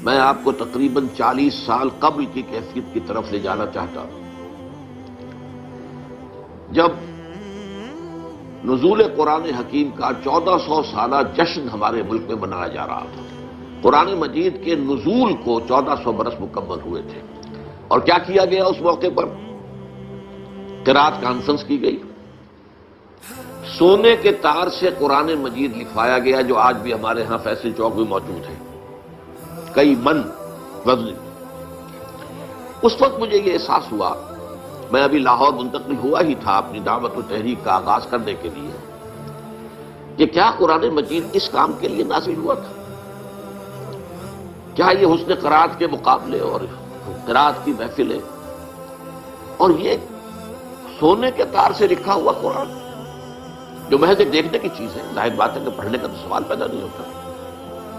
मैं आपको तकरीबन 40 साल कब्ल की कैफियत की तरफ ले जाना चाहता हूं, जब नुज़ूल कुरान हकीम का 1400 साला जश्न हमारे मुल्क में मनाया जा रहा था। कुरान मजीद के नुज़ूल को 1400 बरस मुकम्मल हुए थे। और क्या किया गया उस मौके पर? क़िराअत कॉन्फ्रेंस की गई, सोने के तार से कुरान मजीद लिखवाया गया, जो आज भी हमारे यहां फैसल चौक में मौजूद है, कई मन वजन। उस वक्त मुझे यह एहसास हुआ, मैं अभी लाहौर मुंतकिल हुआ ही था अपनी दावत व तहरीक का आगाज करने के लिए, कि क्या कुरान मजीद इस काम के लिए नाज़िल हुआ था? क्या ये हुस्न क़िराअत के मुकाबले और क़िराअत की महफिलें और ये सोने के तार से लिखा हुआ कुरान, जो महज एक देखने की चीज है, जाहिर बात है कि पढ़ने का तो सवाल पैदा नहीं होता।